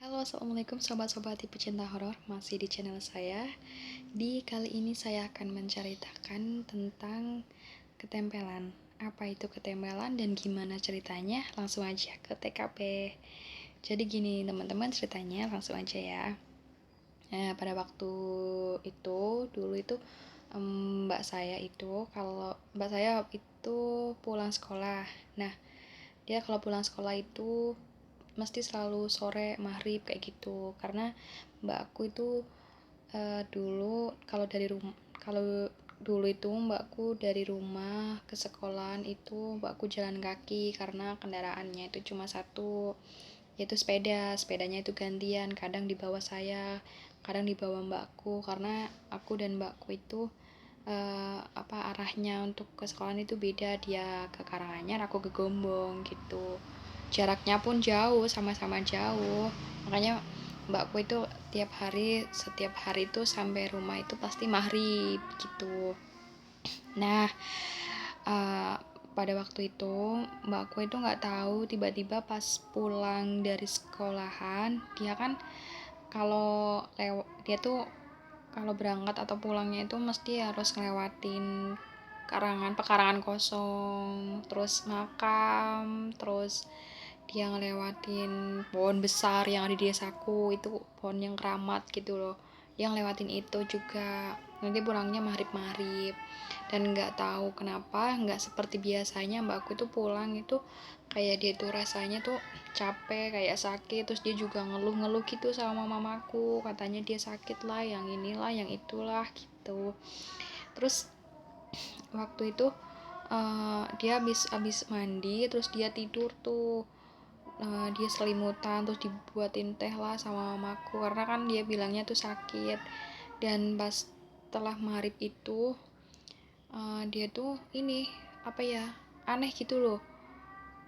Halo, assalamualaikum sobat-sobat pecinta horor, masih di channel saya. Di kali ini saya akan menceritakan tentang ketempelan. Apa itu ketempelan dan gimana ceritanya? Langsung aja ke TKP. Jadi gini teman-teman, ceritanya langsung aja ya. Nah, pada waktu itu dulu itu mbak saya itu pulang sekolah. Nah, dia kalau pulang sekolah itu mesti selalu sore maghrib kayak gitu, karena mbakku itu kalau dulu itu mbakku dari rumah ke sekolahan itu mbakku jalan kaki karena kendaraannya itu cuma satu, yaitu sepedanya itu gantian, kadang dibawa saya, kadang dibawa mbakku, karena aku dan mbakku itu arahnya untuk ke sekolahan itu beda, dia ke Karanganyar, aku ke Gombong gitu, jaraknya pun jauh, sama-sama jauh, makanya mbakku itu setiap hari itu sampai rumah itu pasti maghrib gitu. Nah, uh, pada waktu itu mbakku itu nggak tahu, tiba-tiba pas pulang dari sekolahan, dia tuh kalau berangkat atau pulangnya itu mesti harus ngelewatin pekarangan kosong, terus makam, terus dia ngelewatin pohon besar yang ada di desaku, itu pohon yang keramat gitu loh, yang lewatin itu juga. Nanti pulangnya maghrib dan nggak tahu kenapa nggak seperti biasanya mbakku itu pulang itu kayak dia tuh rasanya tuh capek, kayak sakit, terus dia juga ngeluh-ngeluh gitu sama mamaku, katanya dia sakit lah, yang inilah yang itulah gitu. Terus waktu itu dia habis mandi, terus dia tidur tuh, dia selimutan, terus dibuatin teh lah sama mamaku karena kan dia bilangnya tuh sakit. Dan pas setelah maghrib itu dia tuh aneh gitu loh,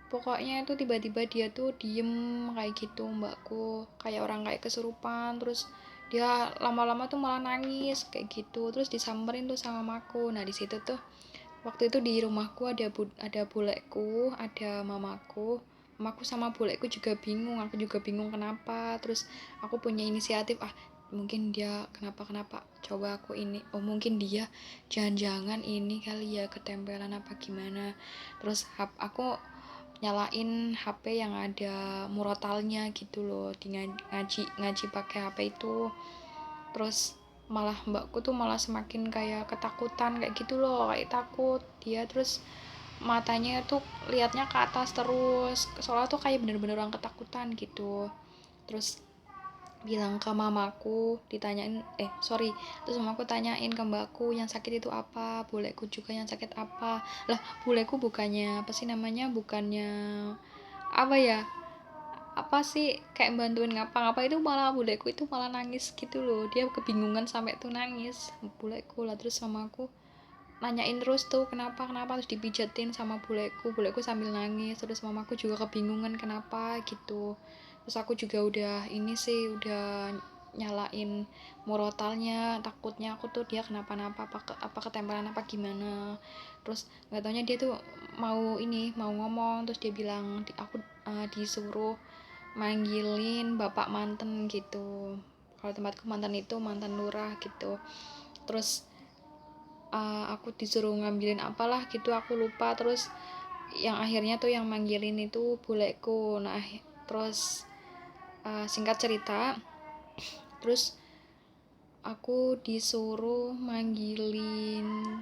pokoknya itu tiba-tiba dia tuh diem kayak gitu, mbakku kayak orang kayak kesurupan, terus dia lama-lama tuh malah nangis kayak gitu, terus disamperin tuh sama mamaku. Nah di situ tuh waktu itu di rumahku ada bulekku, ada mamaku sama bulekku juga bingung, aku juga bingung kenapa. Terus aku punya inisiatif, mungkin dia kenapa, coba aku mungkin dia jangan-jangan ini kali ya ketempelan apa gimana. Terus aku nyalain HP yang ada murotalnya gitu loh, di ngaji pakai HP itu. Terus malah mbakku tuh malah semakin kayak ketakutan kayak gitu loh, kayak takut dia, terus matanya tuh liatnya ke atas terus, soalnya tuh kayak bener-bener orang ketakutan gitu. Terus bilang ke mamaku, terus mamaku tanyain ke mbakku yang sakit itu apa, buleku juga yang sakit apa lah. Buleku bukannya bukannya apa ya, kayak bantuin ngapa-ngapa, itu malah buleku itu malah nangis gitu loh, dia kebingungan sampai tuh nangis buleku lah. Terus mamaku nanyain terus tuh kenapa, terus dipijetin sama buleku sambil nangis. Terus mamaku juga kebingungan kenapa gitu. Terus aku juga udah nyalain murotalnya, takutnya aku tuh dia kenapa-napa, apa ketempelan apa gimana. Terus nggak taunya dia tuh mau ngomong, terus dia bilang aku disuruh manggilin bapak manten gitu, kalau tempatku mantan itu mantan lurah gitu. Terus aku disuruh ngambilin apalah gitu, aku lupa. Terus yang akhirnya tuh yang manggilin itu buleku. Nah terus singkat cerita, terus aku disuruh manggilin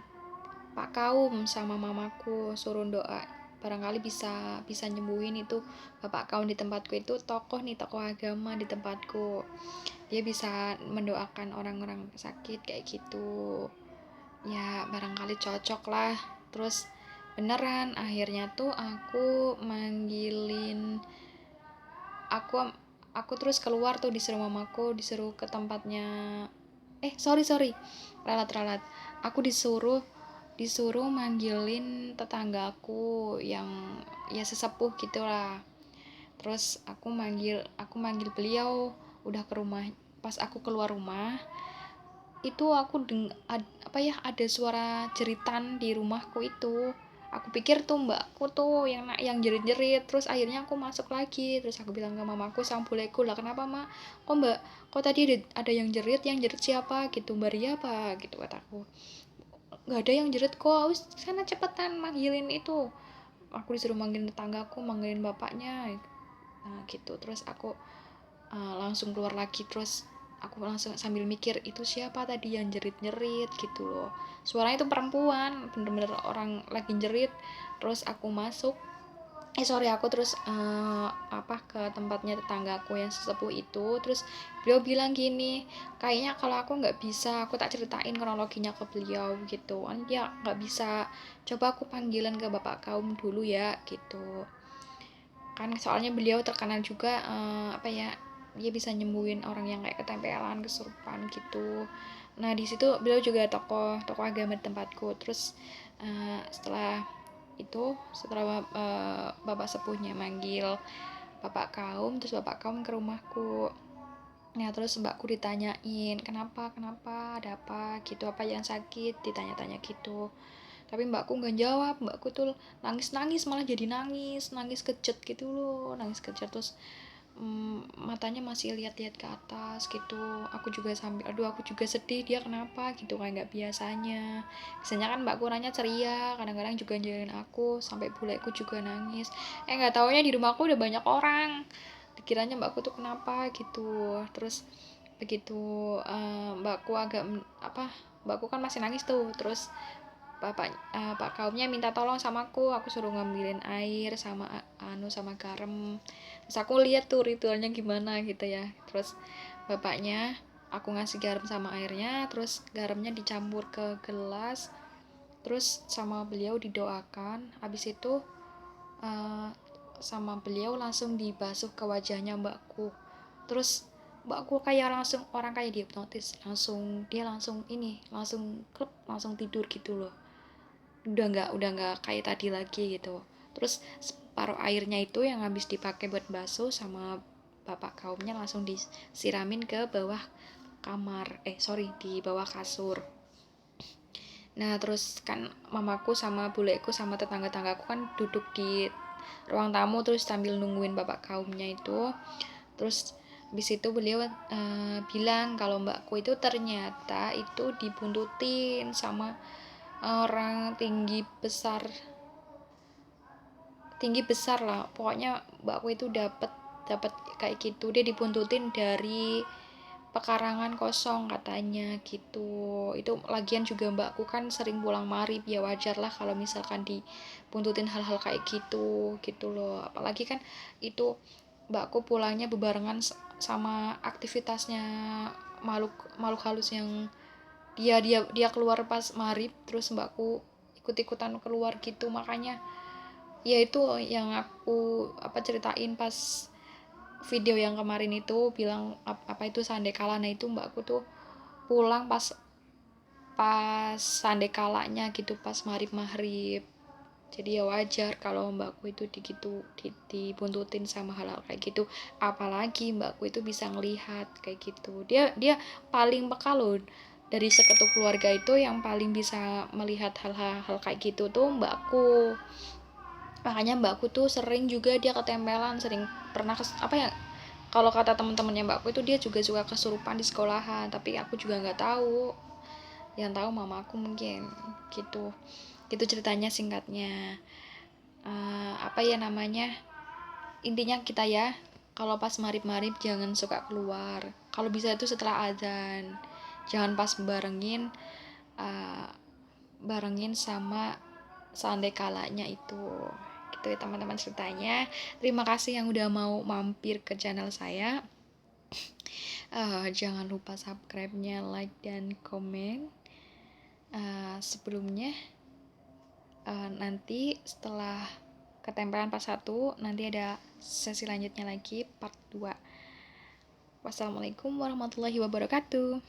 Pak Kaum sama mamaku, suruh doa barangkali bisa nyembuhin itu bapak kaum di tempatku, itu tokoh agama di tempatku, dia bisa mendoakan orang-orang sakit kayak gitu ya, barangkali cocok lah. Terus beneran akhirnya tuh aku terus keluar tuh, disuruh mamaku, disuruh ke tempatnya, sorry ralat aku disuruh manggilin tetanggaku yang ya sesepuh gitulah. Terus aku manggil beliau, udah ke rumah. Pas aku keluar rumah itu aku ada suara jeritan di rumahku itu, Aku pikir tuh mbakku tuh yang jerit-jerit, terus akhirnya aku masuk lagi, terus aku bilang ke mamaku sama buleku, lah kenapa mak, kok tadi ada yang jerit siapa gitu, Mbak Ria apa gitu kataku. Nggak ada yang jerit kok, wis sana cepetan manggilin itu. Aku disuruh manggilin tetanggaku, manggilin bapaknya, nah gitu. Terus aku langsung keluar lagi, terus aku langsung sambil mikir itu siapa tadi yang jerit-jerit gitu loh, suaranya itu perempuan, bener-bener orang lagi jerit. Terus aku masuk, aku terus ke tempatnya tetanggaku yang sesepuh itu. Terus beliau bilang gini, kayaknya kalau aku nggak bisa, aku tak ceritain kronologinya ke beliau gitu kan, dia nggak bisa, coba aku panggilan ke bapak kaum dulu ya gitu kan, soalnya beliau terkenal juga dia bisa nyembuhin orang yang kayak ketempelan, kesurupan gitu. Nah di situ beliau juga tokoh tokoh agama di tempatku. Terus setelah bapak sepuhnya manggil bapak kaum, terus bapak kaum ke rumahku. Nah terus mbakku ditanyain kenapa kenapa ada apa gitu, apa yang sakit, ditanya-tanya gitu. Tapi mbakku nggak jawab, mbakku tuh nangis malah jadi nangis kejet gitu loh, nangis kejet. Terus matanya masih lihat-lihat ke atas gitu. Aku juga sambil aduh aku juga sedih, dia kenapa gitu, kayak nggak biasanya kan mbakku orangnya ceria, kadang-kadang juga njalin aku, sampai buleku juga nangis. Nggak taunya di rumahku udah banyak orang, dikiranya mbakku tuh kenapa gitu. Terus begitu mbakku mbakku kan masih nangis tuh. Terus pak kaumnya minta tolong sama aku suruh ngambilin air sama sama garam. Terus aku lihat tuh ritualnya gimana gitu ya. Terus bapaknya aku ngasih garam sama airnya, terus garamnya dicampur ke gelas, terus sama beliau didoakan. Habis itu sama beliau langsung dibasuh ke wajahnya mbakku. Terus mbakku kayak langsung orang kayak dihipnotis, langsung klep, langsung tidur gitu loh. Udah nggak kayak tadi lagi gitu. Terus separuh airnya itu yang habis dipakai buat basuh sama bapak kaumnya langsung disiramin ke bawah di bawah kasur. Nah terus kan mamaku sama buleku sama tetangga-tanggaku kan duduk di ruang tamu terus sambil nungguin bapak kaumnya itu. Terus habis itu beliau bilang kalau mbakku itu ternyata itu dibuntutin sama orang tinggi besar lah, pokoknya mbakku itu dapat kayak gitu, dia dibuntutin dari pekarangan kosong katanya gitu. Itu lagian juga mbakku kan sering pulang maghrib, ya wajar lah kalau misalkan dibuntutin hal-hal kayak gitu loh. Apalagi kan itu mbakku pulangnya bebarengan sama aktivitasnya makhluk makhluk halus yang dia keluar pas maghrib, terus mbakku ikut-ikutan keluar gitu. Makanya ya itu yang aku ceritain pas video yang kemarin itu, bilang apa itu sandekala. Nah itu mbakku tuh pulang pas pas sandekalanya gitu, pas maghrib. Jadi ya wajar kalau mbakku itu dibuntutin sama hal-hal kayak gitu. Apalagi mbakku itu bisa ngelihat kayak gitu. Dia paling peka loh, dari seketuk keluarga itu yang paling bisa melihat hal-hal kayak gitu tuh mbakku. Makanya mbakku tuh sering juga dia ketempelan, sering pernah kalau kata teman-temannya mbakku itu dia juga suka kesurupan di sekolahan, tapi aku juga nggak tahu, yang tahu mamaku mungkin gitu. Gitu ceritanya singkatnya. Intinya kita ya, kalau pas marib jangan suka keluar, kalau bisa itu setelah azan, jangan pas barengin sama sandekalanya itu. Gitu ya teman-teman ceritanya. Terima kasih yang udah mau mampir ke channel saya. Jangan lupa subscribe-nya, like dan komen. Sebelumnya nanti setelah ketempelan part 1 nanti ada sesi lanjutnya lagi part 2. Wassalamualaikum warahmatullahi wabarakatuh.